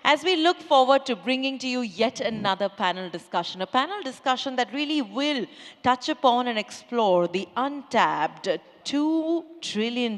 as we look forward to bringing to you yet another panel discussion, a panel discussion that really will touch upon and explore the untapped $2 trillion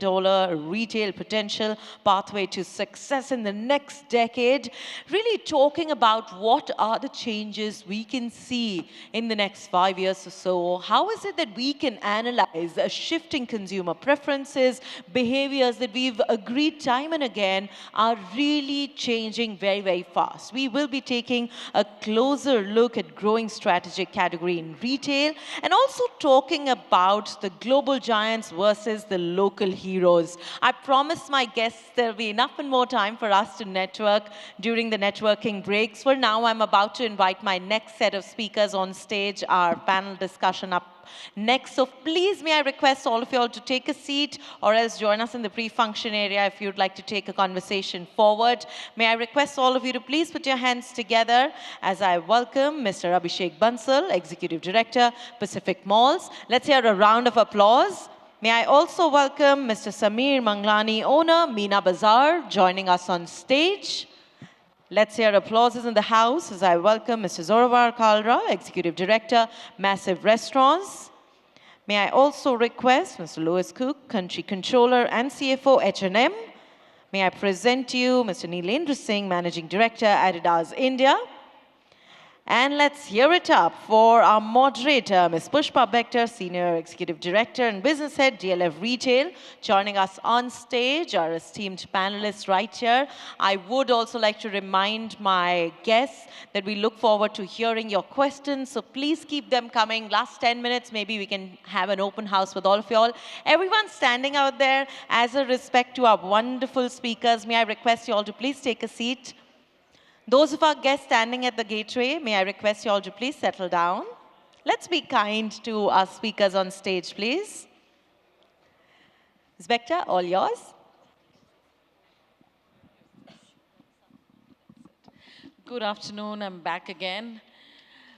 retail potential pathway to success in the next decade, really talking about what are the changes we can see in the next 5 years or so. How is it that we can analyze shifting consumer preferences, behaviors that we've agreed time and again are really changing very, very fast. We will be taking a closer look at growing strategic category in retail and also talking about the global giants versus the local heroes. I promise my guests there'll be enough and more time for us to network during the networking breaks. For now, I'm about to invite my next set of speakers on stage, our panel discussion up next. So please, may I request all of you all to take a seat or else join us in the pre-function area if you'd like to take a conversation forward. May I request all of you to please put your hands together as I welcome Mr. 𝐷𝐶𝐢𝐜 𝐈𝐧𝐝𝐢𝐚, Executive Director, Pacific Malls. Let's hear a round of applause. May I also welcome Mr. Sameer Manglani, owner, Meena Bazaar, joining us on stage. Let's hear applauses in the house as I welcome Mr. Zorawar Kalra, Executive Director, Massive Restaurants. May I also request Mr. Louis Cook, Country Controller and CFO, H&M. May I present to you Mr. Neelendra Singh, Managing Director, Adidas India. And let's hear it up for our moderator, Ms. Pushpa Bector, Senior Executive Director and Business Head, DLF Retail, joining us on stage, our esteemed panelists right here. I would also like to remind my guests that we look forward to hearing your questions, so please keep them coming. Last 10 minutes, maybe we can have an open house with all of you all. Everyone standing out there, as a respect to our wonderful speakers, may I request you all to please take a seat. Those of our guests standing at the gateway, may I request you all to please settle down. Let's be kind to our speakers on stage, please. Ms. Bector, all yours. Good afternoon, I'm back again.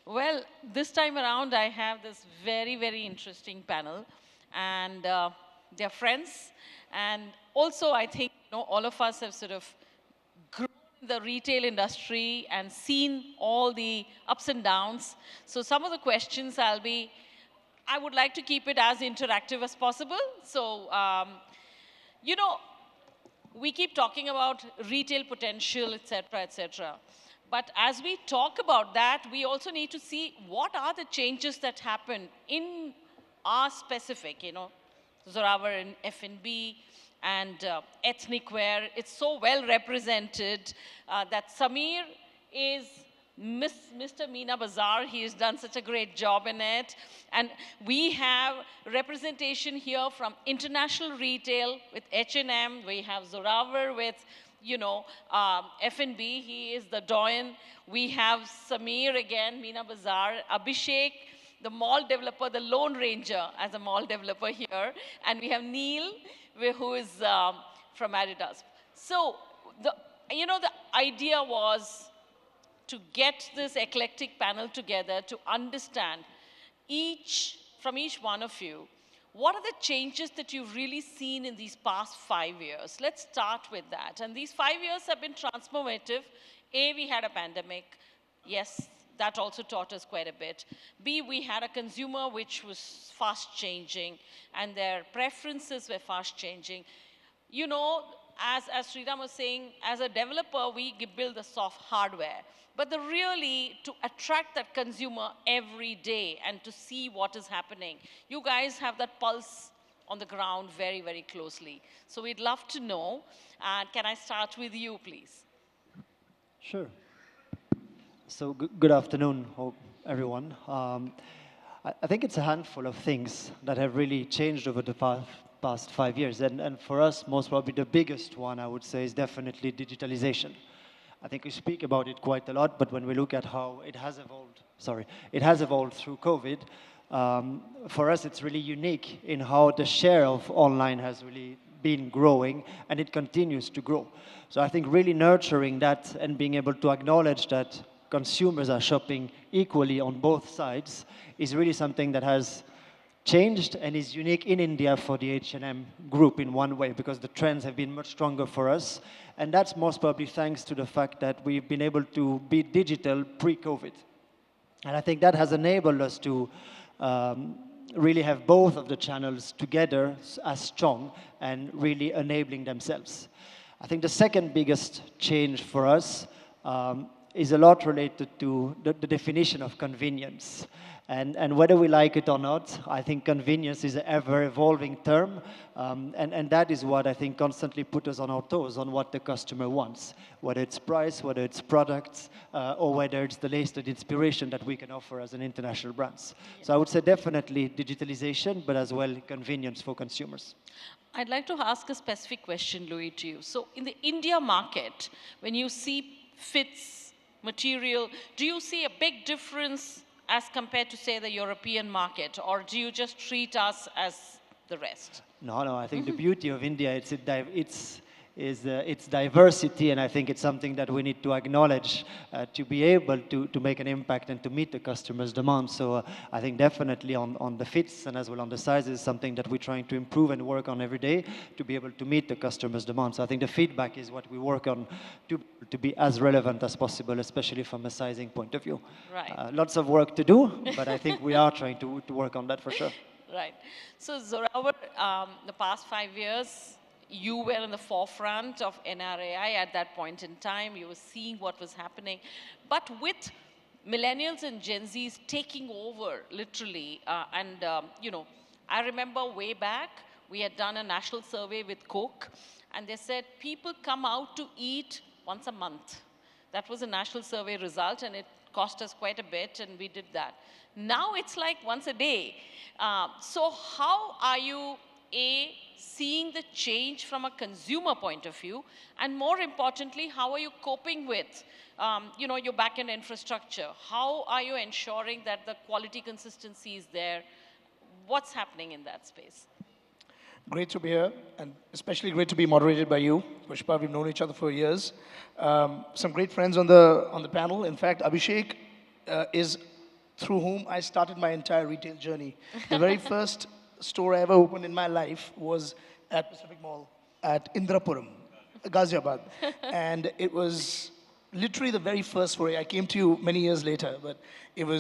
Well, this time around I have this very, very interesting panel, and they're friends. And also I think all of us have sort of grown the retail industry and seen all the ups and downs. So some of the questions I would like to keep it as interactive as possible. So, we keep talking about retail potential, et cetera. But as we talk about that, we also need to see what are the changes that happen in our specific, Zorawar in F&B, and ethnic wear. It's so well represented that Sameer is Mr. Meena Bazaar. He has done such a great job in it. And we have representation here from international retail with H&M. We have Zorawar with, F&B. He is the doyen. We have Sameer again, Meena Bazaar, 𝐷𝐶𝐢𝐜, the mall developer, the Lone Ranger as a mall developer here. And we have Neil, who is from Adidas. So, the idea was to get this eclectic panel together to understand from each one of you, what are the changes that you've really seen in these past 5 years? Let's start with that. And these 5 years have been transformative. A, we had a pandemic. Yes, that also taught us quite a bit. B, we had a consumer which was fast changing, and their preferences were fast changing. As Sriram was saying, as a developer, we build the soft hardware. But really to attract that consumer every day and to see what is happening, you guys have that pulse on the ground very, very closely. So we'd love to know. Can I start with you, please? Sure. So good afternoon, everyone. I think it's a handful of things that have really changed over the past 5 years. And for us, most probably the biggest one, I would say, is definitely digitalization. I think we speak about it quite a lot, but when we look at how it has evolved through COVID, for us, it's really unique in how the share of online has really been growing, and it continues to grow. So I think really nurturing that and being able to acknowledge that consumers are shopping equally on both sides is really something that has changed and is unique in India for the H&M group in one way, because the trends have been much stronger for us. And that's most probably thanks to the fact that we've been able to be digital pre-COVID. And I think that has enabled us to really have both of the channels together as strong and really enabling themselves. I think the second biggest change for us is a lot related to the definition of convenience. And whether we like it or not, I think convenience is an ever-evolving term, and that is what I think constantly puts us on our toes on what the customer wants, whether it's price, whether it's products, or whether it's the latest inspiration that we can offer as an international brands. So I would say definitely digitalization, but as well convenience for consumers. I'd like to ask a specific question, Louis, to you. So in the India market, when you see fits, material, do you see a big difference as compared to, say, the European market? Or do you just treat us as the rest? No, I think the beauty of India, its diversity, and I think it's something that we need to acknowledge to be able to make an impact and to meet the customer's demand. So I think definitely on the fits and as well on the sizes, something that we're trying to improve and work on every day to be able to meet the customer's demand. So I think the feedback is what we work on to be as relevant as possible, especially from a sizing point of view. Right. Lots of work to do, but I think we are trying to work on that for sure. Right. So Zorawar, the past 5 years, you were in the forefront of NRAI at that point in time. You were seeing what was happening. But with millennials and Gen Zs taking over, literally, I remember way back, we had done a national survey with Coke, and they said people come out to eat once a month. That was a national survey result, and it cost us quite a bit, and we did that. Now it's like once a day. So how are you, seeing the change from a consumer point of view, and more importantly, how are you coping with your back-end infrastructure? How are you ensuring that the quality consistency is there? What's happening in that space? Great to be here, and especially great to be moderated by you. Pushpa, we've known each other for years. Some great friends on the panel. In fact, Abhishek is through whom I started my entire retail journey. The very first store I ever opened in my life was at Pacific Mall at Indrapuram, Ghaziabad. And it was literally the very first foray. I came to you many years later, but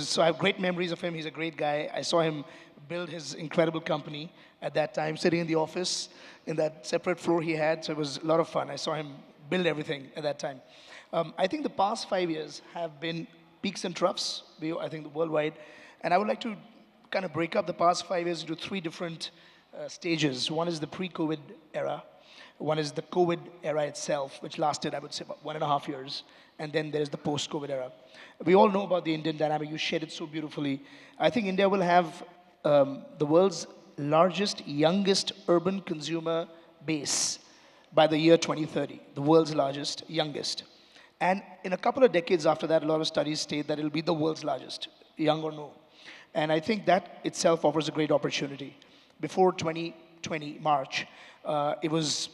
so I have great memories of him. He's a great guy. I saw him build his incredible company at that time, sitting in the office in that separate floor he had. So it was a lot of fun. I saw him build everything at that time. I think the past 5 years have been peaks and troughs, I think worldwide. And I would like to kind of break up the past 5 years into 3 different stages. One is the pre-COVID era. One is the COVID era itself, which lasted, I would say, about 1.5 years. And then there's the post-COVID era. We all know about the Indian dynamic. You shared it so beautifully. I think India will have the world's largest, youngest urban consumer base by the year 2030. The world's largest, youngest. And in a couple of decades after that, a lot of studies state that it'll be the world's largest, young or no. And I think that itself offers a great opportunity. Before 2020, March, it was,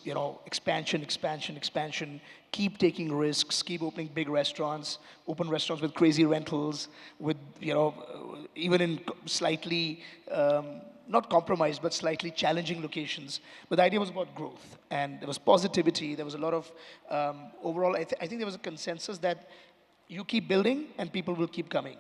expansion, keep taking risks, keep opening big restaurants, open restaurants with crazy rentals, with, even in slightly, not compromised, but slightly challenging locations. But the idea was about growth, and there was positivity. There was a lot of, overall, I think there was a consensus that you keep building and people will keep coming.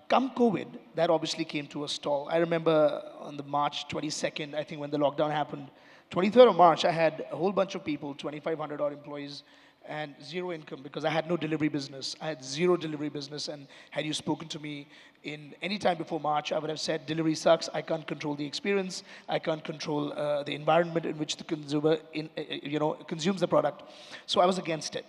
Come COVID, that obviously came to a stall. I remember on the March 22nd, I think when the lockdown happened, 23rd of March, I had a whole bunch of people, 2,500 odd employees, and zero income because I had no delivery business. I had zero delivery business, and had you spoken to me in any time before March, I would have said, delivery sucks, I can't control the experience, I can't control the environment in which the consumer consumes the product. So I was against it,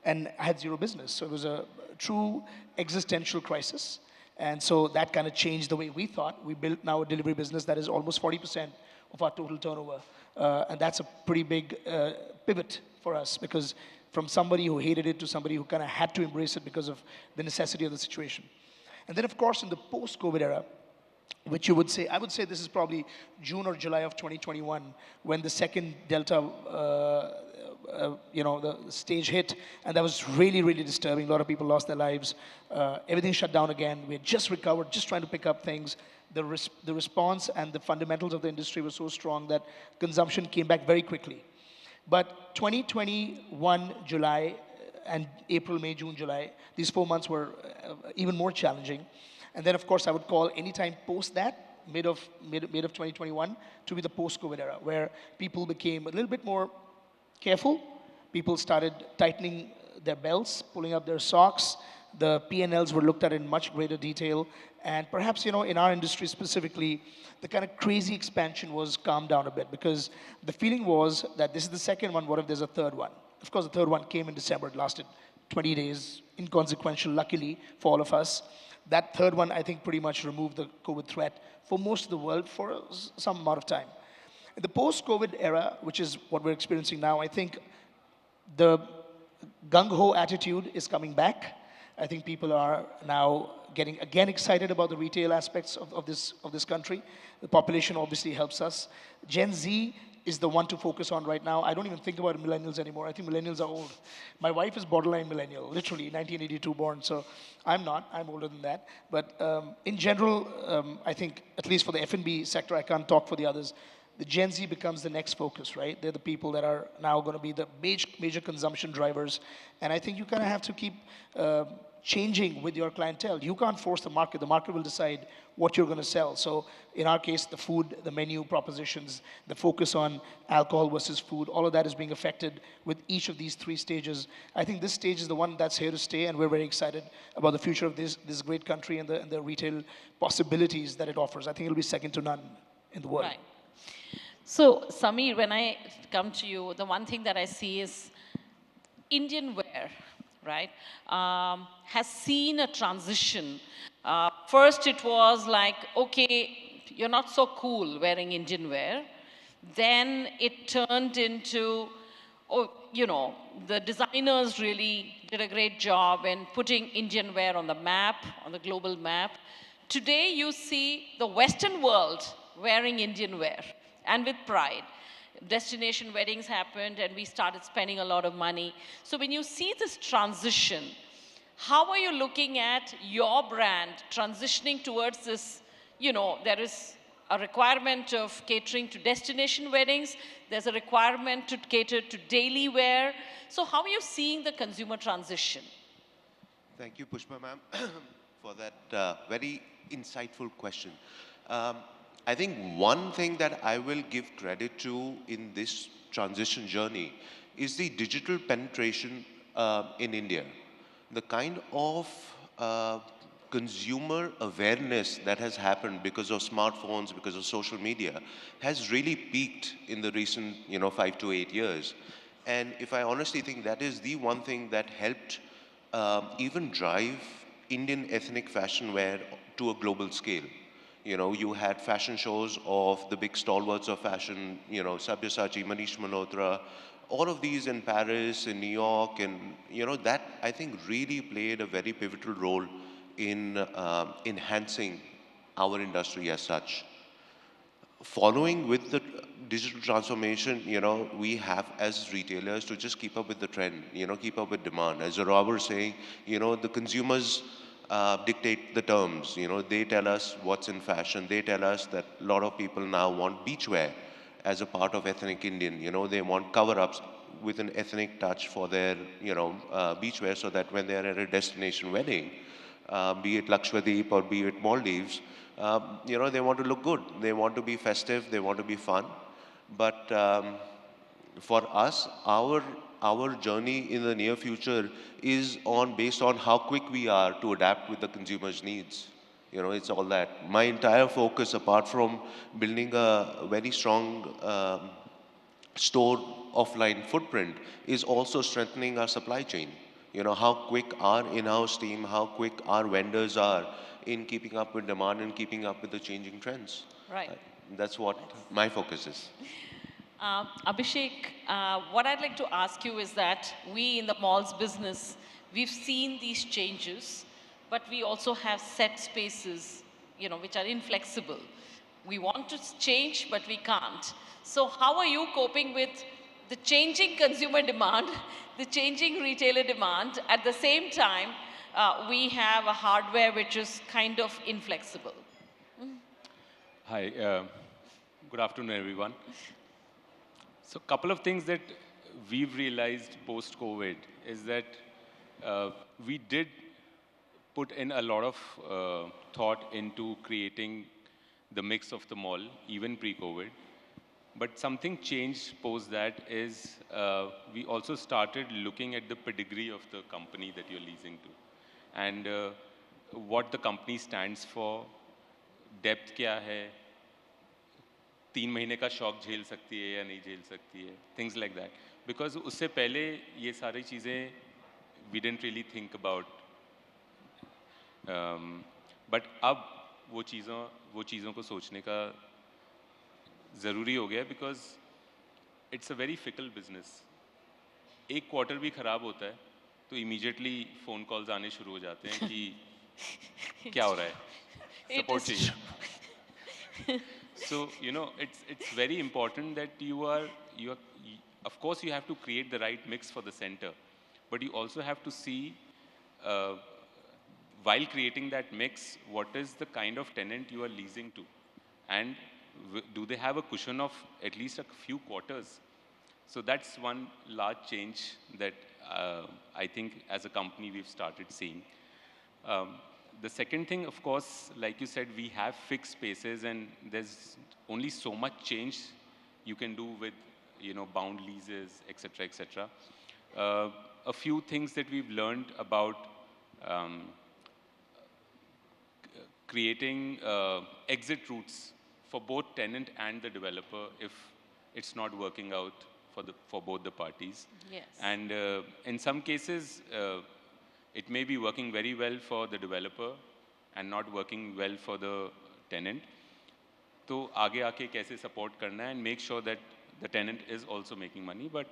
and I had zero business. So it was a true existential crisis. And so that kind of changed the way we thought. We built now a delivery business that is almost 40% of our total turnover. And that's a pretty big pivot for us, because from somebody who hated it to somebody who kind of had to embrace it because of the necessity of the situation. And then, of course, in the post-COVID era, which you would say, I would say this is probably June or July of 2021, when the second Delta, the stage hit, and that was really, really disturbing. A lot of people lost their lives. Everything shut down again. We had just recovered, just trying to pick up things. The response and the fundamentals of the industry were so strong that consumption came back very quickly. But 2021, July, and April, May, June, July, these 4 months were even more challenging. And then, of course, I would call any time post that, mid of 2021, to be the post-COVID era, where people became a little bit more careful. People started tightening their belts, pulling up their socks. The P&Ls were looked at in much greater detail. And perhaps, in our industry specifically, the kind of crazy expansion was calmed down a bit, because the feeling was that this is the second one, what if there's a third one? Of course, the third one came in December. It lasted 20 days, inconsequential, luckily, for all of us. That third one, I think, pretty much removed the COVID threat for most of the world for some amount of time. In the post-COVID era, which is what we're experiencing now, I think the gung-ho attitude is coming back. I think people are now getting, again, excited about the retail aspects of this country. The population obviously helps us. Gen Z is the one to focus on right now. I don't even think about millennials anymore. I think millennials are old. My wife is borderline millennial, literally 1982 born, so I'm not. I'm older than that. But in general, I think, at least for the F&B sector, I can't talk for the others, the Gen Z becomes the next focus, right? They're the people that are now going to be the major consumption drivers. And I think you kind of have to keep changing with your clientele. You can't force the market. The market will decide what you're going to sell. So in our case, the food, the menu propositions, the focus on alcohol versus food, all of that is being affected with each of these 3 stages. I think this stage is the one that's here to stay, and we're very excited about the future of this great country and the retail possibilities that it offers. I think it'll be second to none in the world. Right. So, Sameer, when I come to you, the one thing that I see is Indian wear, right, has seen a transition. First, it was like, okay, you're not so cool wearing Indian wear. Then it turned into, the designers really did a great job in putting Indian wear on the map, on the global map. Today, you see the Western world wearing Indian wear, and with pride. Destination weddings happened, and we started spending a lot of money. So when you see this transition, how are you looking at your brand transitioning towards this? There is a requirement of catering to destination weddings. There's a requirement to cater to daily wear. So how are you seeing the consumer transition? Thank you, Pushpa ma'am, for that very insightful question. I think one thing that I will give credit to in this transition journey is the digital penetration in India. The kind of consumer awareness that has happened because of smartphones, because of social media, has really peaked in the recent 5 to 8 years. And if I honestly think that is the one thing that helped even drive Indian ethnic fashion wear to a global scale. You had fashion shows of the big stalwarts of fashion, Sabyasachi, Manish Malhotra, all of these in Paris, in New York, and that I think really played a very pivotal role in enhancing our industry as such. Following with the digital transformation, we have as retailers to just keep up with the trend, keep up with demand. As Rob was saying, the consumers dictate the terms. They tell us what's in fashion. They tell us that a lot of people now want beachwear as a part of ethnic Indian. They want cover-ups with an ethnic touch for their, beachwear, so that when they're at a destination wedding, be it Lakshadweep or be it Maldives, they want to look good. They want to be festive. They want to be fun. But for us, our journey in the near future is based on how quick we are to adapt with the consumer's needs. It's all that. My entire focus, apart from building a very strong store offline footprint, is also strengthening our supply chain. How quick our in-house team, how quick our vendors are in keeping up with demand and keeping up with the changing trends. Right. That's what my focus is. Abhishek, what I'd like to ask you is that we in the malls business, we've seen these changes, but we also have set spaces which are inflexible. We want to change, but we can't. So how are you coping with the changing consumer demand, the changing retailer demand? At the same time, we have a hardware which is kind of inflexible. Hi, good afternoon, everyone. So, a couple of things that we've realized post-COVID is that we did put in a lot of thought into creating the mix of the mall, even pre-COVID. But something changed post that is we also started looking at the pedigree of the company that you're leasing to and what the company stands for, depth क्या है, 3 महीने का shock झेल सकती है या नहीं झेल सकती है, things like that. Because उससे पहले ये सारी चीज़ें we didn't really think about. But अब वो चीज़ों को सोचने का ज़रूरी हो गया because it's a very fickle business. एक क्वार्टर भी ख़राब होता है तो immediately फ़ोन कॉल्स आने शुरू हो जाते हैं कि क्या हो रहा है, सपोर्ट चाहिए. So it's very important that you are of course you have to create the right mix for the center, but you also have to see while creating that mix what is the kind of tenant you are leasing to, and do they have a cushion of at least a few quarters. So that's one large change that I think as a company we've started seeing. The second thing, of course, like you said, we have fixed spaces and there's only so much change you can do with, bound leases, etc., etc. A few things that we've learned about creating exit routes for both tenant and the developer if it's not working out for both the parties. Yes. And in some cases, it may be working very well for the developer and not working well for the tenant. तो आगे आके कैसे support करना है and make sure that the tenant is also making money. But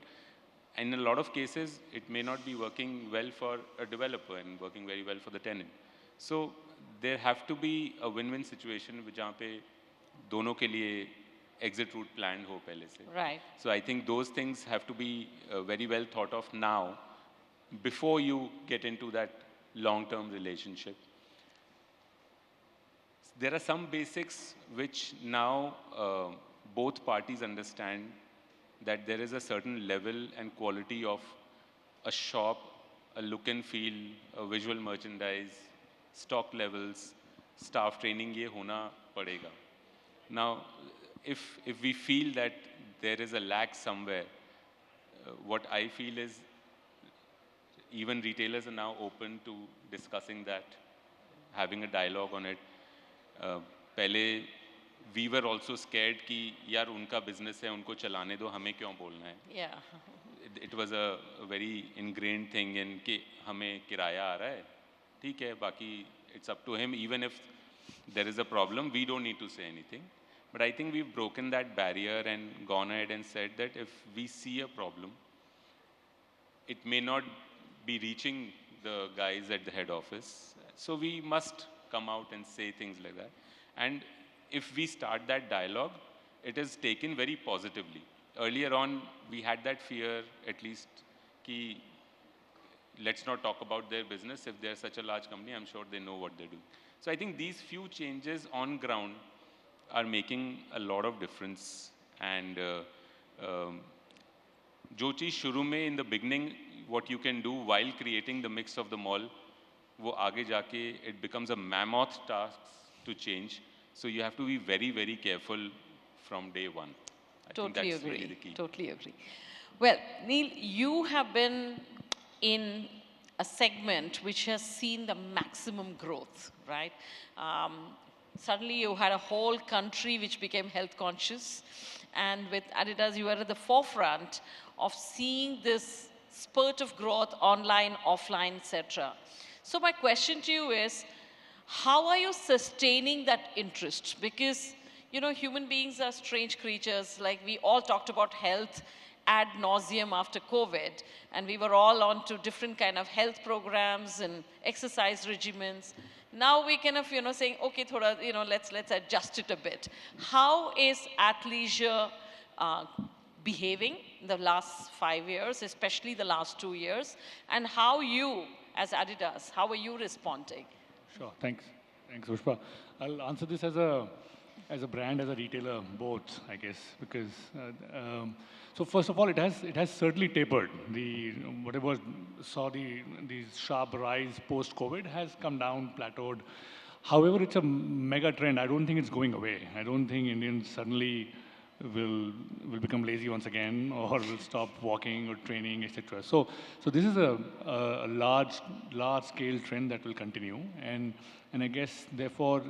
in a lot of cases, it may not be working well for a developer and working very well for the tenant. So there have to be a win-win situation जहाँ पे दोनों के लिए exit route planned हो पहले से. Right. So I think those things have to be very well thought of now before you get into that long-term relationship. There are some basics which now both parties understand that there is a certain level and quality of a shop, a look and feel, a visual merchandise, stock levels, staff training, ये होना पड़ेगा. Now, if we feel that there is a lack somewhere, what I feel is even retailers are now open to discussing that, having a dialogue on it. पहले we were also scared कि यार उनका business है, उनको चलाने दो, हमें क्यों बोलना है? Yeah. It was a very ingrained thing in कि हमें किराया आ रहा है, ठीक है, बाकी it's up to him. Even if there is a problem, we don't need to say anything. But I think we've broken that barrier and gone ahead and said that if we see a problem, it may not be reaching the guys at the head office. So we must come out and say things like that. And if we start that dialogue, it is taken very positively. Earlier on, we had that fear, at least, कि let's not talk about their business. If they're such a large company, I'm sure they know what they're doing. So I think these few changes on ground are making a lot of difference. And जो चीज़ शुरू में in the beginning, what you can do while creating the mix of the mall, वो आगे जाके it becomes a mammoth task to change. So you have to be very, very careful from day one. I think that's really the key. Totally agree. Well, Neil, you have been in a segment which has seen the maximum growth, right? Suddenly you had a whole country which became health conscious, and with Adidas you were at the forefront of seeing this spurt of growth online, offline, etc. So my question to you is, how are you sustaining that interest? Because, human beings are strange creatures. Like, we all talked about health ad nauseum after COVID, and we were all on to different kind of health programs and exercise regimens. Now we kind of, saying, okay, thoda, let's adjust it a bit. How is athleisure behaving the last 5 years, especially the last 2 years? And how you, as Adidas, how are you responding? Sure, thanks. Thanks, Pushpa. I'll answer this as a brand, as a retailer, both, I guess, because so first of all, it has certainly tapered. Whatever saw the sharp rise post-COVID has come down, plateaued. However, it's a mega trend. I don't think it's going away. I don't think Indians suddenly will become lazy once again, or will stop walking or training, etc. So this is a large scale trend that will continue, and I guess therefore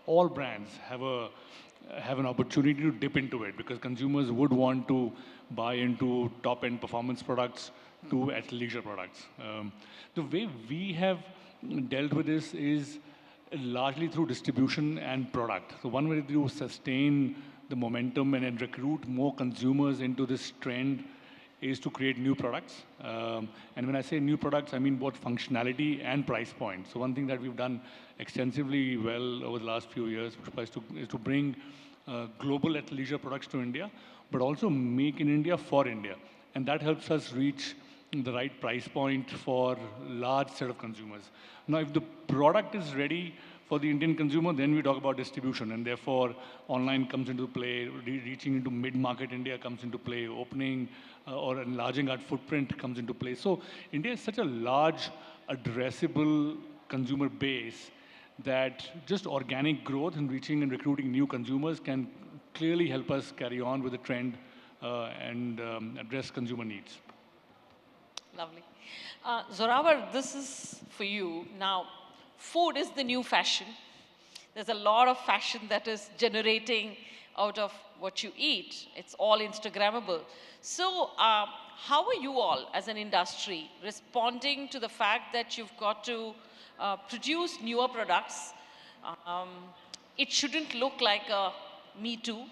all brands have an opportunity to dip into it, because consumers would want to buy into top end performance products to athleisure products. The way we have dealt with this is largely through distribution and product. So one way to sustain the momentum and recruit more consumers into this trend is to create new products. And when I say new products, I mean both functionality and price point. So one thing that we've done extensively well over the last few years is to bring global athleisure products to India, but also make in India for India. And that helps us reach the right price point for large set of consumers. Now, if the product is ready for the Indian consumer, then we talk about distribution, and therefore online comes into play, reaching into mid-market India comes into play, opening or enlarging our footprint comes into play. So India is such a large, addressable consumer base that just organic growth and reaching and recruiting new consumers can clearly help us carry on with the trend and address consumer needs. Lovely. Zorawar, this is for you. Now, food is the new fashion. There's a lot of fashion that is generating out of what you eat. It's all Instagrammable. So how are you all as an industry responding to the fact that you've got to produce newer products? It shouldn't look like a Me Too.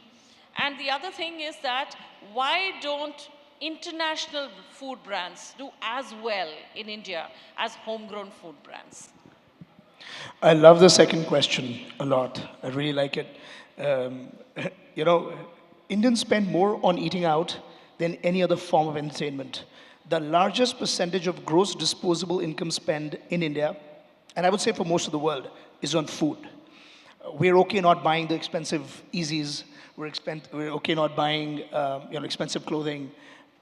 And the other thing is that why don't international food brands do as well in India as homegrown food brands? I love the second question a lot. I really like it. Indians spend more on eating out than any other form of entertainment. The largest percentage of gross disposable income spend in India, and I would say for most of the world, is on food. We're okay not buying the expensive Yeezys. We're okay not buying expensive clothing,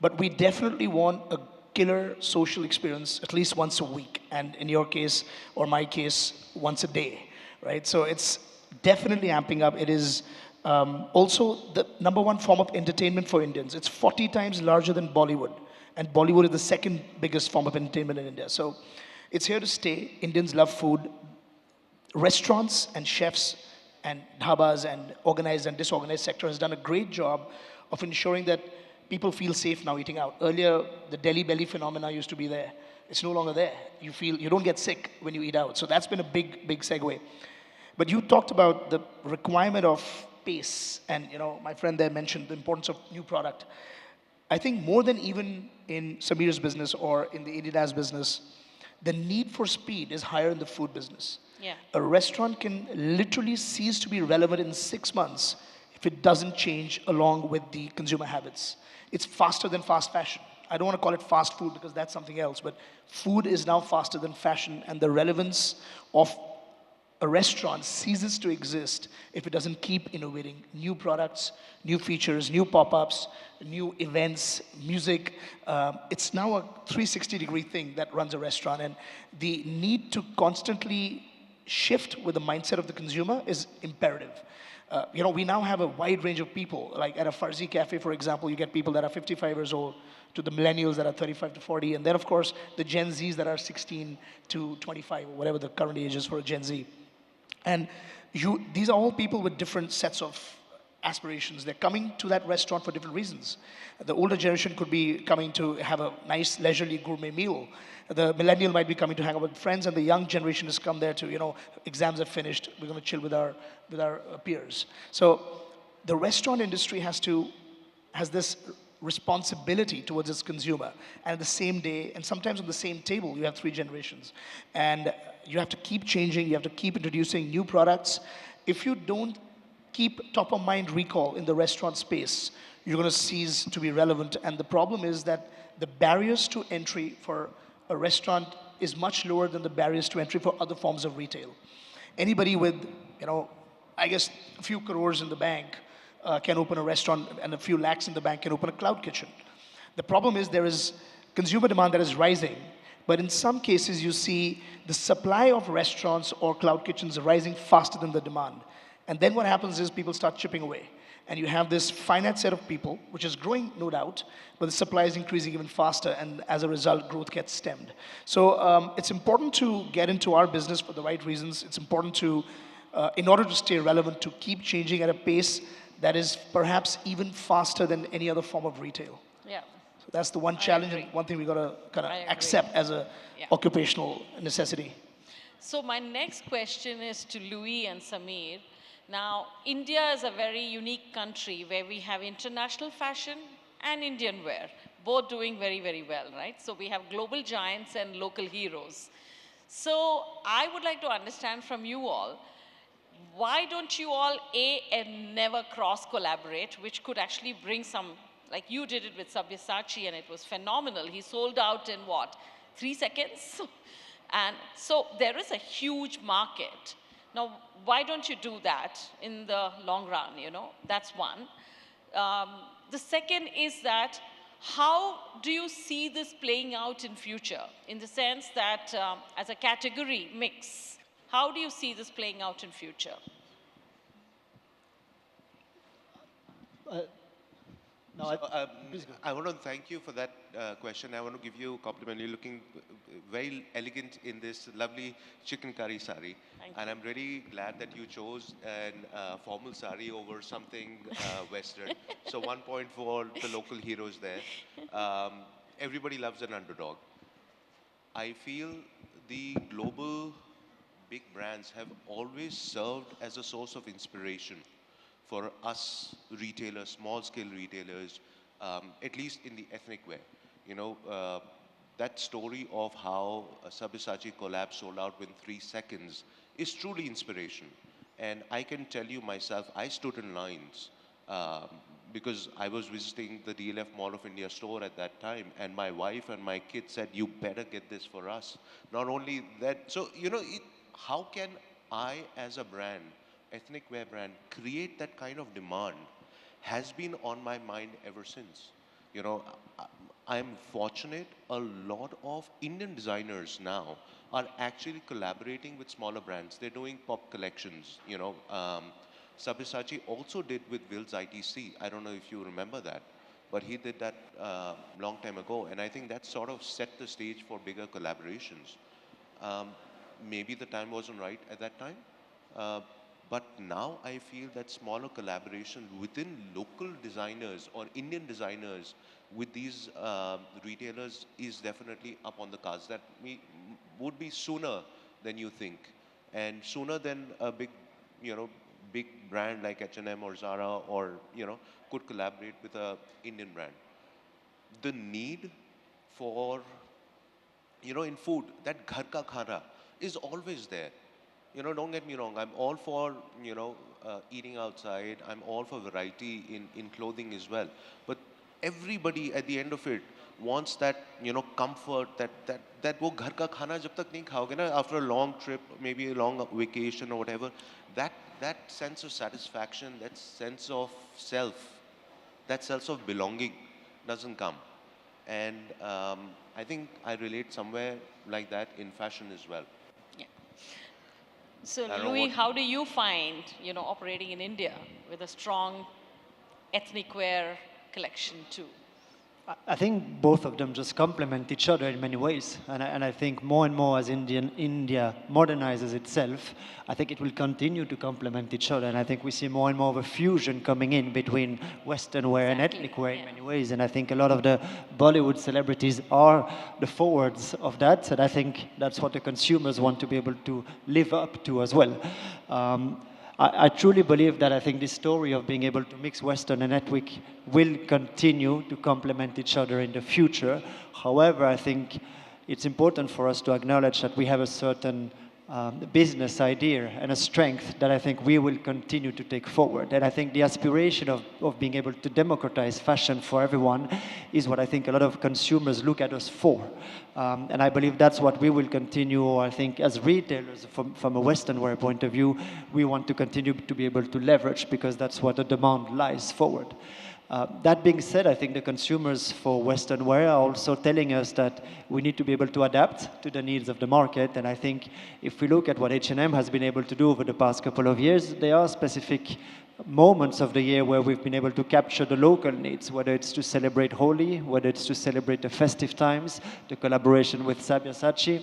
but we definitely want a killer social experience at least once a week, and in your case or my case, once a day, right? So it's definitely amping up. It is also the #1 form of entertainment for Indians. It's 40 times larger than Bollywood, and Bollywood is the second biggest form of entertainment in India. So it's here to stay. Indians love food. Restaurants and chefs and dhabas and organized and disorganized sector has done a great job of ensuring that people feel safe now eating out. Earlier, the Delhi belly phenomena used to be there. It's no longer there. You don't get sick when you eat out. So that's been a big, big segue. But you talked about the requirement of pace, and my friend there mentioned the importance of new product. I think more than even in Sameer's business or in the Adidas business, the need for speed is higher in the food business. Yeah. A restaurant can literally cease to be relevant in 6 months if it doesn't change along with the consumer habits. It's faster than fast fashion. I don't want to call it fast food because that's something else, but food is now faster than fashion, and the relevance of a restaurant ceases to exist if it doesn't keep innovating new products, new features, new pop-ups, new events, music. It's now a 360-degree thing that runs a restaurant, and the need to constantly shift with the mindset of the consumer is imperative. We now have a wide range of people. Like at a Farzi cafe, for example, you get people that are 55 years old, to the millennials that are 35 to 40, and then of course the Gen Zs that are 16 to 25, or whatever the current age is for a Gen Z. And these are all people with different sets of aspirations. They're coming to that restaurant for different reasons. The older generation could be coming to have a nice leisurely gourmet meal. The millennial might be coming to hang out with friends, and the young generation has come there to, exams are finished, we're going to chill with our peers. So the restaurant industry has this responsibility towards its consumer. And at the same day, and sometimes on the same table, you have 3 generations. And you have to keep changing, you have to keep introducing new products. If you don't keep top of mind recall in the restaurant space, you're going to cease to be relevant. And the problem is that the barriers to entry for a restaurant is much lower than the barriers to entry for other forms of retail. Anybody with, I guess a few crores in the bank can open a restaurant, and a few lakhs in the bank can open a cloud kitchen. The problem is there is consumer demand that is rising, but in some cases you see the supply of restaurants or cloud kitchens rising faster than the demand. And then what happens is people start chipping away. And you have this finite set of people, which is growing, no doubt, but the supply is increasing even faster, and as a result, growth gets stemmed. So it's important to get into our business for the right reasons. It's important to, in order to stay relevant, to keep changing at a pace that is perhaps even faster than any other form of retail. Yeah. So that's the one challenge and one thing we got to kind of accept as a occupational necessity. So my next question is to Louis and Sameer. Now, India is a very unique country where we have international fashion and Indian wear, both doing very, very well, right? So we have global giants and local heroes. So I would like to understand from you all, why don't you all, and never cross-collaborate, which could actually bring some, like you did it with Sabyasachi, and it was phenomenal. He sold out in what, 3 seconds? And so there is a huge market. Now, why don't you do that in the long run, That's one. The second is that, how do you see this playing out in future? In the sense that, as a category mix, how do you see this playing out in future? I want to thank you for that question. I want to give you a compliment. You're looking very elegant in this lovely chicken curry sari. And I'm really glad that you chose a formal sari over something Western. So 1 point for the local heroes there. Everybody loves an underdog. I feel the global big brands have always served as a source of inspiration for us retailers, small-scale retailers, at least in the ethnic wear. That story of how a Sabyasachi collab sold out within 3 seconds is truly inspiration. And I can tell you myself, I stood in lines because I was visiting the DLF Mall of India store at that time, and my wife and my kids said, you better get this for us. Not only that, so, how can I, as a brand, ethnic wear brand, create that kind of demand has been on my mind ever since. I'm fortunate a lot of Indian designers now are actually collaborating with smaller brands. They're doing pop collections, Sabyasachi also did with 𝐷𝐿𝐴. I don't know if you remember that, but he did that long time ago. And I think that sort of set the stage for bigger collaborations. Maybe the time wasn't right at that time. But now I feel that smaller collaboration within local designers or Indian designers with these retailers is definitely up on the cards. That would be sooner than you think, and sooner than a big, big brand like H&M or Zara or could collaborate with a Indian brand. The need for in food, that ghar ka khana is always there. Don't get me wrong, I'm all for, eating outside. I'm all for variety in clothing as well. But everybody at the end of it wants that, comfort, that wo ghar ka khana jab tak nahi khaoge na, after a long trip, maybe a long vacation or whatever, that sense of satisfaction, that sense of self, that sense of belonging doesn't come. And I think I relate somewhere like that in fashion as well. So Louis, how do you find, operating in India with a strong ethnic wear collection too? I think both of them just complement each other in many ways. And I think more and more as India modernizes itself, I think it will continue to complement each other. And I think we see more and more of a fusion coming in between Western wear and ethnic wear in many ways. And I think a lot of the Bollywood celebrities are the forwards of that. And I think that's what the consumers want to be able to live up to as well. I truly believe that I think this story of being able to mix Western and ethnic will continue to complement each other in the future. However, I think it's important for us to acknowledge that we have a certain business idea and a strength that I think we will continue to take forward. And I think the aspiration of being able to democratize fashion for everyone is what I think a lot of consumers look at us for. And I believe that's what we will continue, I think, as retailers, from a Western wear point of view, we want to continue to be able to leverage, because that's what the demand lies forward. That being said, I think the consumers for Western wear are also telling us that we need to be able to adapt to the needs of the market. And I think if we look at what H&M has been able to do over the past couple of years, there are specific moments of the year where we've been able to capture the local needs, whether it's to celebrate Holi, whether it's to celebrate the festive times, the collaboration with Sabyasachi.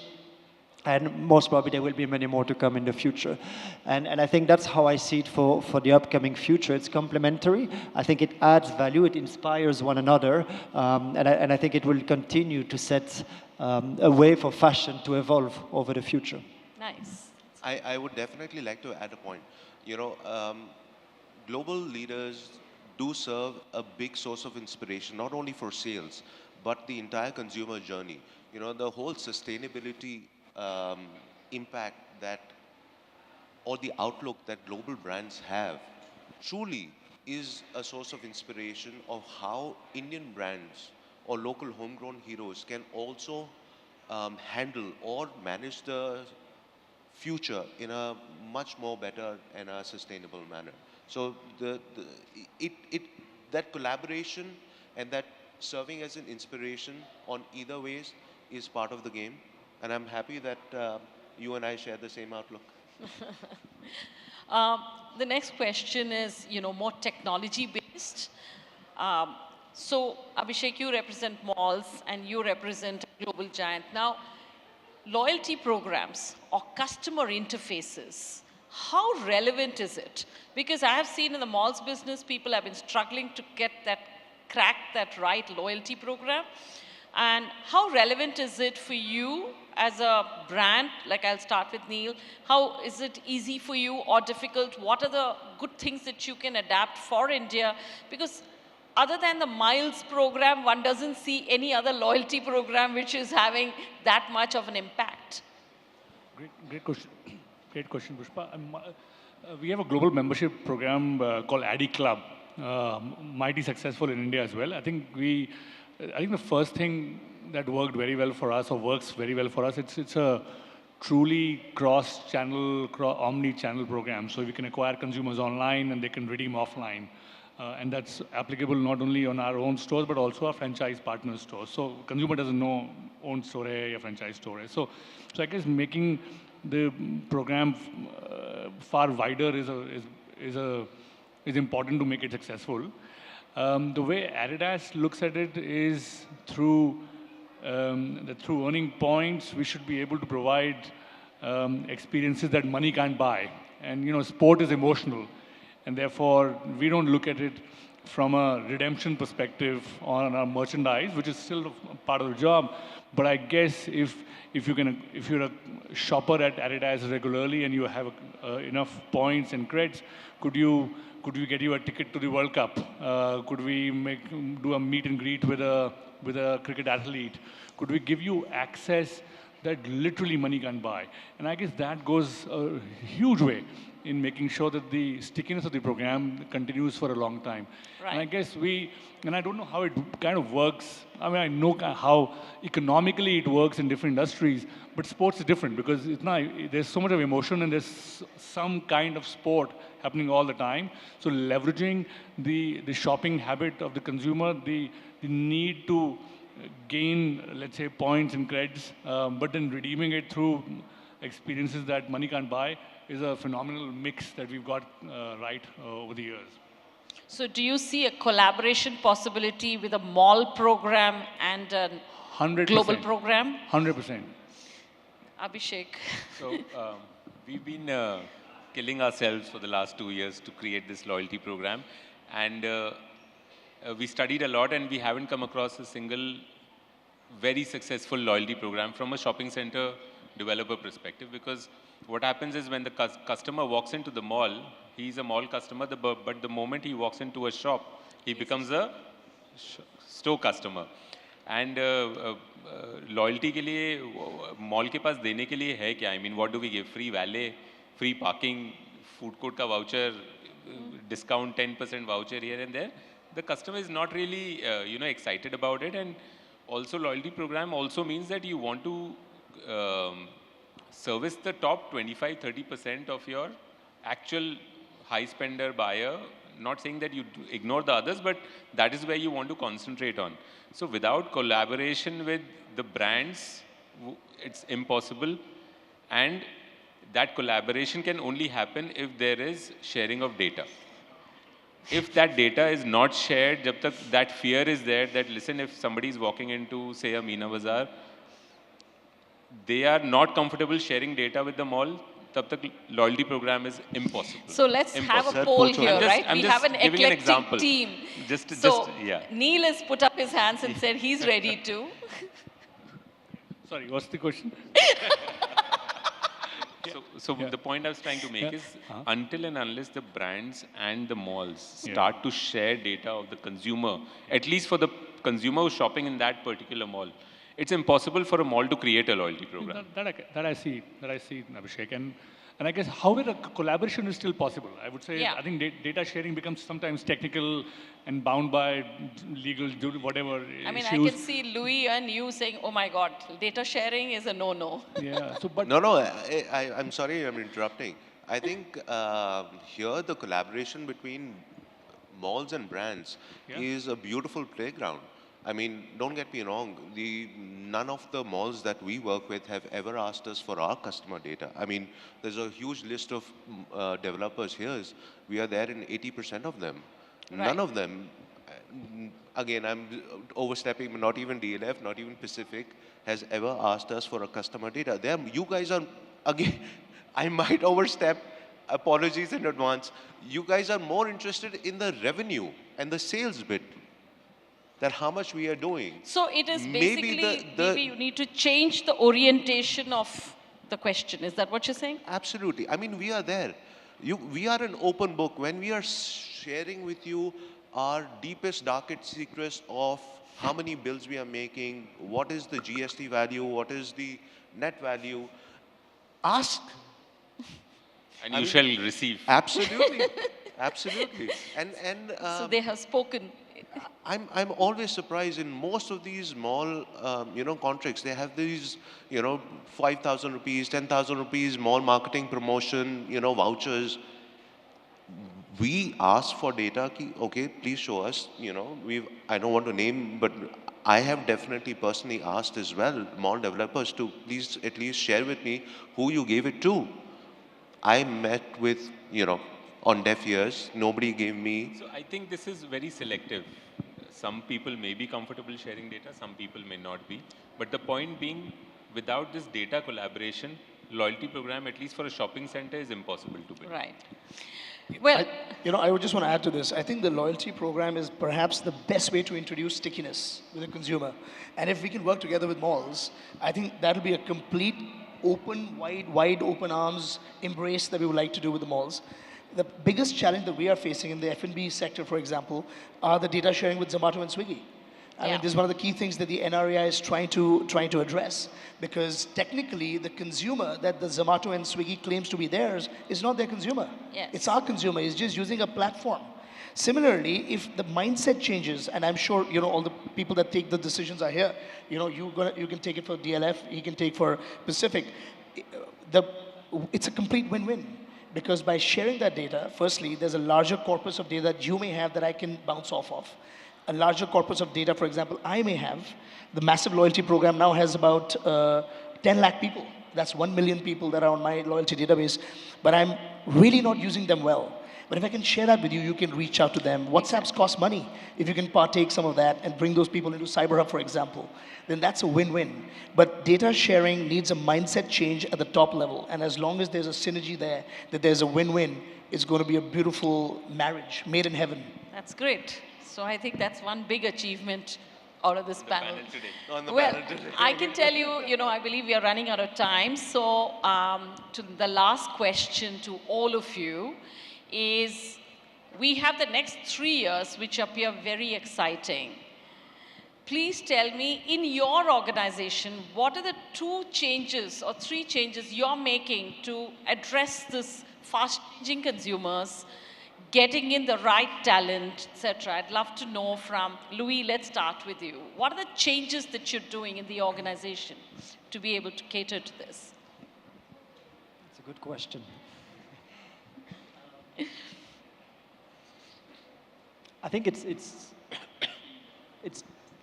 And most probably there will be many more to come in the future. And I think that's how I see it for the upcoming future. It's complementary. I think it adds value. It inspires one another. And I think it will continue to set a way for fashion to evolve over the future. Nice. I would definitely like to add a point. You know, global leaders do serve a big source of inspiration, not only for sales, but the entire consumer journey. You know, the whole sustainability impact that, or the outlook that global brands have, truly is a source of inspiration of how Indian brands or local homegrown heroes can also handle or manage the future in a much more better and a sustainable manner. So that collaboration and that serving as an inspiration on either ways is part of the game. And I'm happy that you and I share the same outlook. The next question is, more technology-based. So, Abhishek, you represent malls and you represent a global giant. Now, loyalty programs or customer interfaces, how relevant is it? Because I have seen in the malls business, people have been struggling to crack that right loyalty program. And how relevant is it for you as a brand? Like, I'll start with Neil. How is it easy for you or difficult? What are the good things that you can adapt for India? Because other than the Miles program, one doesn't see any other loyalty program which is having that much of an impact. Great question. Great question, Pushpa. We have a global membership program called Addy Club, mighty successful in India as well. I think the first thing that worked very well for us, or works very well for us, it's a truly cross-channel, omni-channel program. So we can acquire consumers online and they can redeem offline. And that's applicable not only on our own stores, but also our franchise partner stores. So consumer doesn't know own store hai or franchise store hai. So I guess making the program far wider is important to make it successful. The way Adidas looks at it is through earning points, we should be able to provide experiences that money can't buy. And sport is emotional, and therefore we don't look at it from a redemption perspective on our merchandise, which is still a part of the job. But I guess if you're a shopper at Adidas regularly and you have enough points and credits, could we get you a ticket to the World Cup? Could we do a meet and greet with a cricket athlete? Could we give you access that literally money can buy? And I guess that goes a huge way in making sure that the stickiness of the program continues for a long time. Right. And I guess and I don't know how it kind of works. I mean, I know how economically it works in different industries, but sports is different because there's so much of emotion and there's some kind of sport happening all the time. So leveraging the shopping habit of the consumer, the need to gain, let's say, points and credits, but then redeeming it through experiences that money can't buy is a phenomenal mix that we've got right over the years. So do you see a collaboration possibility with a mall program and a 100%. global program? 100%. Abhishek. So we've been killing ourselves for the last 2 years to create this loyalty program. And we studied a lot and we haven't come across a single very successful loyalty program from a shopping center developer perspective, because what happens is when the customer walks into the mall, he's a mall customer, but the moment he walks into a shop, he becomes a store customer. And loyalty के लिए mall के पास देने के लिए है क्या? I mean, what do we give? Free valet, free parking, food court का voucher, discount 10% voucher here and there. The customer is not really, excited about it. And also loyalty program also means that you want to service the top 25-30% of your actual high spender buyer. Not saying that you ignore the others, but that is where you want to concentrate on. So without collaboration with the brands, it's impossible. And that collaboration can only happen if there is sharing of data. If that data is not shared, jab tak that fear is there that, listen, if somebody is walking into, say, a Meena Bazaar, they are not comfortable sharing data with the mall, tab tak loyalty program is impossible. So let's have a poll here, right? I'm We just have an giving an eclectic example. team. Yeah. Neil has put up his hands and said he's ready to. Sorry, what's the question? So the point I was trying to make is, until and unless the brands and the malls start to share data of the consumer, at least for the consumer who's shopping in that particular mall, it's impossible for a mall to create a loyalty program. That I see, Abhishek. And I guess, however, collaboration is still possible. I would say, I think data sharing becomes sometimes technical and bound by legal, whatever I mean, issues. I can see Louis and you saying, oh my God, data sharing is a no-no. Yeah, so, but... No, I'm sorry I'm interrupting. I think here the collaboration between malls and brands is a beautiful playground. I mean, don't get me wrong, none of the malls that we work with have ever asked us for our customer data. I mean, there's a huge list of developers here. We are there in 80% of them. Right. None of them, again, I'm overstepping, not even DLF, not even Pacific, has ever asked us for a customer data. You guys are, again, I might overstep, apologies in advance. You guys are more interested in the revenue and the sales bit, that how much we are doing. So it is basically, maybe you need to change the orientation of the question. Is that what you're saying? Absolutely. I mean, we are there. We are an open book. When we are sharing with you our deepest, darkest secrets of how many bills we are making, what is the GST value, what is the net value, ask. And you shall receive. Absolutely. Absolutely. So they have spoken. I'm always surprised in most of these mall, contracts. They have these, 5,000 rupees, 10,000 rupees, mall marketing promotion, vouchers. We ask for data. Okay, please show us. I don't want to name, but I have definitely personally asked as well mall developers to please at least share with me who you gave it to. I met with, on deaf ears. Nobody gave me. So I think this is very selective. Some people may be comfortable sharing data, some people may not be. But the point being, without this data collaboration, loyalty program, at least for a shopping center, is impossible to build. Right. Well, I would just want to add to this. I think the loyalty program is perhaps the best way to introduce stickiness with the consumer. And if we can work together with malls, I think that'll be a complete open, wide open arms embrace that we would like to do with the malls. The biggest challenge that we are facing in the F&B sector, for example, are the data sharing with Zomato and Swiggy. I mean, this is one of the key things that the NREI is trying to address, because technically the consumer that the Zomato and Swiggy claims to be theirs is not their consumer. Yes. It's our consumer. It's just using a platform. Similarly, if the mindset changes, and I'm sure all the people that take the decisions are here. You can take it for DLF. He can take for Pacific. It's a complete win-win. Because by sharing that data, firstly, there's a larger corpus of data that you may have that I can bounce off of. A larger corpus of data, for example, I may have. The massive loyalty program now has about 10 lakh people. That's 1 million people that are on my loyalty database. But I'm really not using them well. But if I can share that with you, you can reach out to them. WhatsApps cost money. If you can partake some of that and bring those people into CyberHub, for example, then that's a win-win. But data sharing needs a mindset change at the top level. And as long as there's a synergy there, that there's a win-win, it's going to be a beautiful marriage made in heaven. that's great. So I think that's one big achievement out of this panel. On the Well, panel today. I can tell you, I believe we are running out of time. So to the last question to all of you is, we have the next 3 years, which appear very exciting. Please tell me, in your organization, what are the 2 changes or 3 changes you're making to address this fast-changing consumers, getting in the right talent, etc. I'd love to know from Louis. Let's start with you. What are the changes that you're doing in the organization to be able to cater to this? That's a good question. I think it's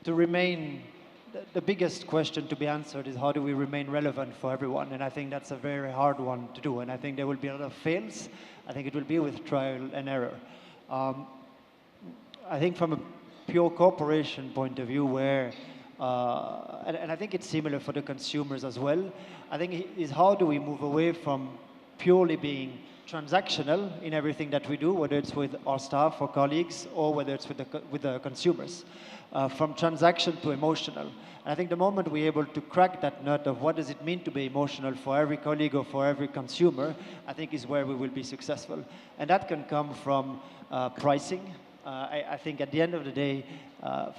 to remain, the biggest question to be answered is how do we remain relevant for everyone? And I think that's a very hard one to do. And I think there will be a lot of fails. I think it will be with trial and error. I think from a pure corporation point of view where, and I think it's similar for the consumers as well, I think is how do we move away from purely being transactional in everything that we do, whether it's with our staff or colleagues or whether it's with the consumers, from transaction to emotional. And I think the moment we're able to crack that nut of what does it mean to be emotional for every colleague or for every consumer, I think is where we will be successful. And that can come from pricing. I think at the end of the day,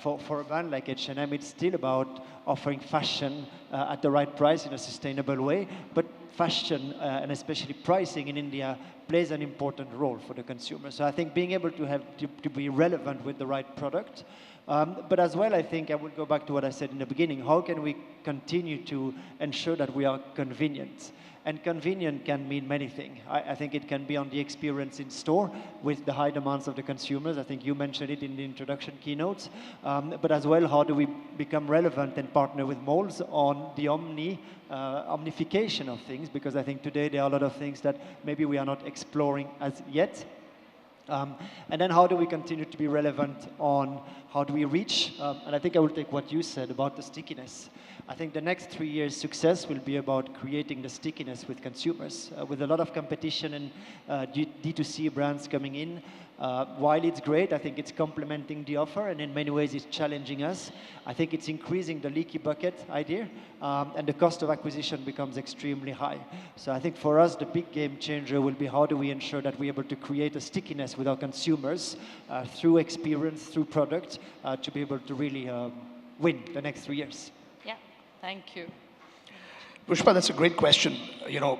for a brand like H&M, it's still about offering fashion at the right price in a sustainable way. But fashion, and especially pricing in India, plays an important role for the consumer. So I think being able to be relevant with the right product. But as well, I think I would go back to what I said in the beginning. How can we continue to ensure that we are convenient? And convenient can mean many things. I think it can be on the experience in store with the high demands of the consumers. I think you mentioned it in the introduction keynotes. But as well, how do we become relevant and partner with malls on the omnification of things? Because I think today there are a lot of things that maybe we are not exploring as yet. And then how do we continue to be relevant on how do we reach? And I think I will take what you said about the stickiness. I think the next 3 years' success will be about creating the stickiness with consumers. With a lot of competition and D2C brands coming in, while it's great, I think it's complementing the offer, and in many ways it's challenging us. I think it's increasing the leaky bucket idea, and the cost of acquisition becomes extremely high. So I think for us, the big game changer will be how do we ensure that we're able to create a stickiness with our consumers through experience, through product, to be able to really win the next 3 years. Yeah, thank you. Pushpa, that's a great question.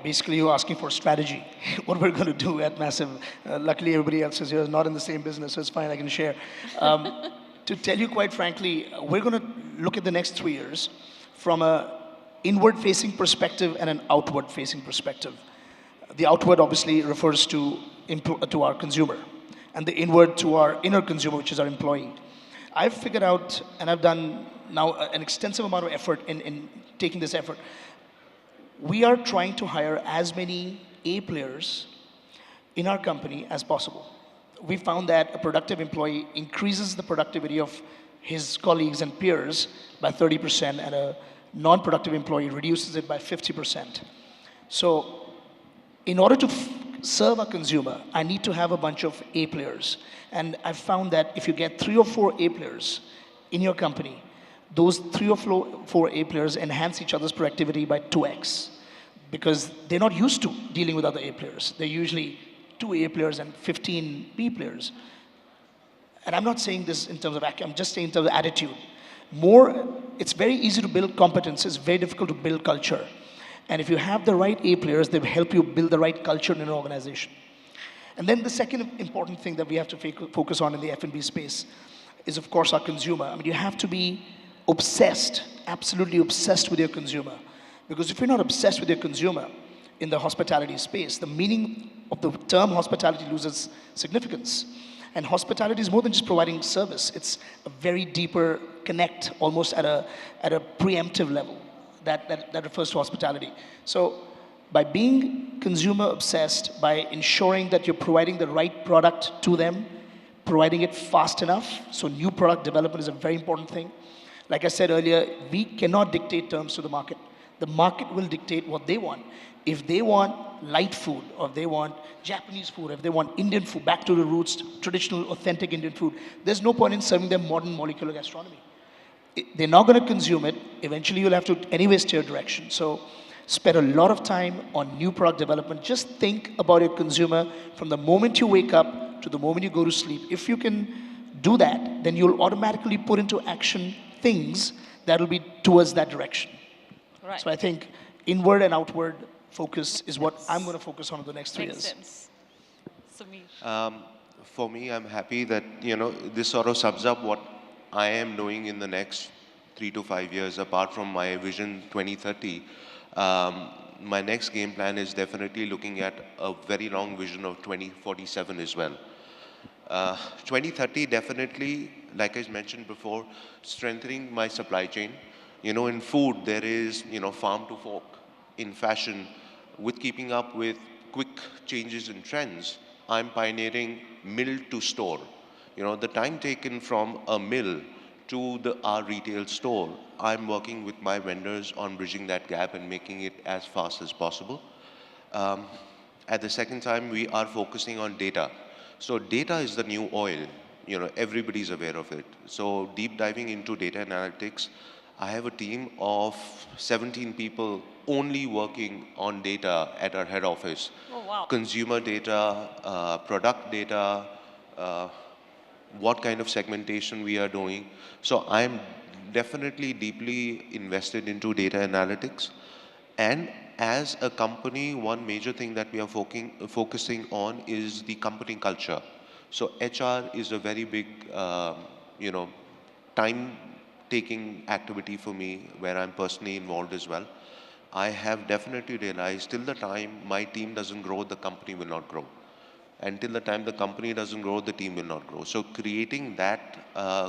Basically you're asking for strategy. What we're going to do at Massive. Luckily, everybody else is here is not in the same business, so it's fine, I can share. To tell you quite frankly, we're going to look at the next 3 years from an inward-facing perspective and an outward-facing perspective. The outward obviously refers to our consumer, and the inward to our inner consumer, which is our employee. I've figured out, and I've done now an extensive amount of effort in taking this effort. We are trying to hire as many A players in our company as possible. We found that a productive employee increases the productivity of his colleagues and peers by 30%, and a non-productive employee reduces it by 50%. So in order to serve a consumer, I need to have a bunch of A players. And I've found that if you get 3 or 4 A players in your company, those 3 or 4 A players enhance each other's productivity by 2x, because they're not used to dealing with other A players. They're usually 2 A players and 15 B players. And I'm not saying this in terms of, I'm just saying in terms of attitude. It's very easy to build competence. It's very difficult to build culture. And if you have the right A players, they will help you build the right culture in an organization. And then the second important thing that we have to focus on in the F&B space is, of course, our consumer. I mean, you have to be obsessed, absolutely obsessed with your consumer. Because if you're not obsessed with your consumer in the hospitality space, the meaning of the term hospitality loses significance. And hospitality is more than just providing service. It's a very deeper connect, almost at a preemptive level that refers to hospitality. So by being consumer obsessed, by ensuring that you're providing the right product to them, providing it fast enough, so new product development is a very important thing. Like I said earlier, we cannot dictate terms to the market. The market will dictate what they want. If they want light food, or if they want Japanese food, or if they want Indian food, back to the roots, traditional, authentic Indian food, there's no point in serving them modern molecular gastronomy. they're not going to consume it. Eventually, you'll have to anyway steer direction. So spend a lot of time on new product development. Just think about your consumer from the moment you wake up to the moment you go to sleep. If you can do that, then you'll automatically put into action things that will be towards that direction. Right. So I think inward and outward focus is what I'm going to focus on in the next 3 Makes years. sense. Sameer. For me, I'm happy that, this sort of sums up what I am doing in the next 3 to 5 years, apart from my vision 2030. My next game plan is definitely looking at a very long vision of 2047 as well. 2030 definitely, like I mentioned before, strengthening my supply chain. In food, there is, farm to fork. In fashion, with keeping up with quick changes in trends, I'm pioneering mill to store. The time taken from a mill to our retail store, I'm working with my vendors on bridging that gap and making it as fast as possible. At the second time, we are focusing on data. So data is the new oil. Everybody's aware of it. So deep diving into data analytics, I have a team of 17 people only working on data at our head office. Oh, wow. Consumer data, product data, what kind of segmentation we are doing. So I'm definitely deeply invested into data analytics. And as a company, one major thing that we are focusing on is the company culture. So HR is a very big, time-taking activity for me, where I'm personally involved as well. I have definitely realized till the time my team doesn't grow, the company will not grow. Until the time the company doesn't grow, the team will not grow. So creating that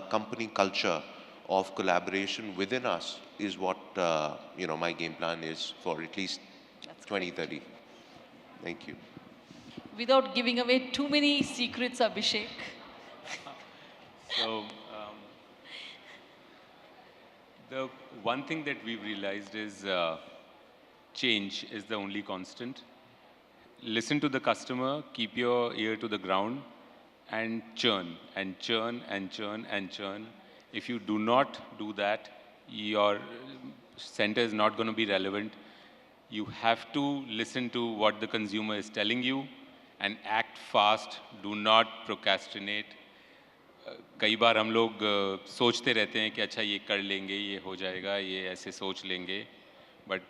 company culture of collaboration within us is what my game plan is for at least 2030. Thank you. Without giving away too many secrets, Abhishek. So, the one thing that we've realized is change is the only constant. Listen to the customer, keep your ear to the ground, and churn, and churn, and churn, and churn. If you do not do that, your center is not going to be relevant. You have to listen to what the consumer is telling you and act fast. Do not procrastinate. कई बार हम लोग सोचते रहते हैं कि अच्छा ये कर लेंगे, ये हो जाएगा, ये ऐसे सोच लेंगे, but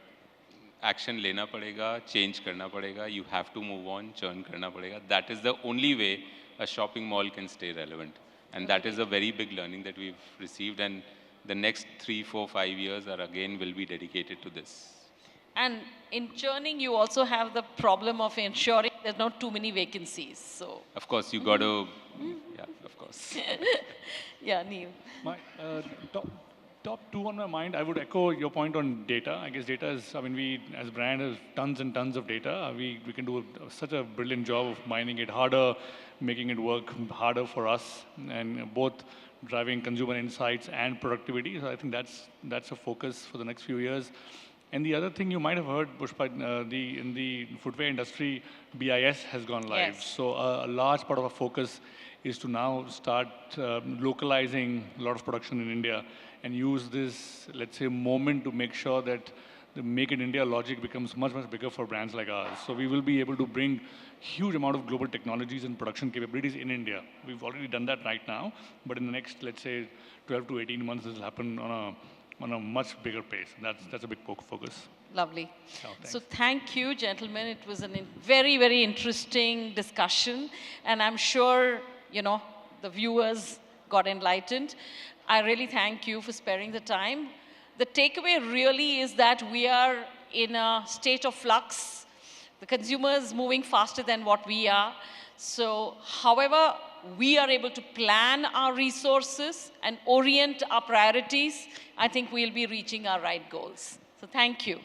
action लेना पड़ेगा, change करना पड़ेगा. You have to move on, churn करना पड़ेगा. That is the only way a shopping mall can stay relevant. And that is a very big learning that we've received. And the next 3, 4, 5 years are again will be dedicated to this. And in churning, you also have the problem of ensuring there's not too many vacancies. So, Of course, you got to, yeah, of course. yeah, Neil. My top two on my mind, I would echo your point on data. I guess data is, we as brand have tons and tons of data. We can do such a brilliant job of mining it harder, making it work harder for us, and both driving consumer insights and productivity. So I think that's a focus for the next few years. And the other thing you might have heard, Pushpa, in the footwear industry, BIS has gone live. Yes. So a large part of our focus is to now start localizing a lot of production in India and use this, let's say, moment to make sure that the Make in India logic becomes much, much bigger for brands like ours. So we will be able to bring huge amount of global technologies and production capabilities in India. We've already done that right now, but in the next, let's say, 12 to 18 months, this will happen on a much bigger pace. That's a big focus. Lovely. Oh, So thank you, gentlemen. It was a very, very interesting discussion. And I'm sure, the viewers got enlightened. I really thank you for sparing the time. The takeaway really is that we are in a state of flux. The consumer is moving faster than what we are. So, however we are able to plan our resources and orient our priorities, I think we'll be reaching our right goals. So thank you.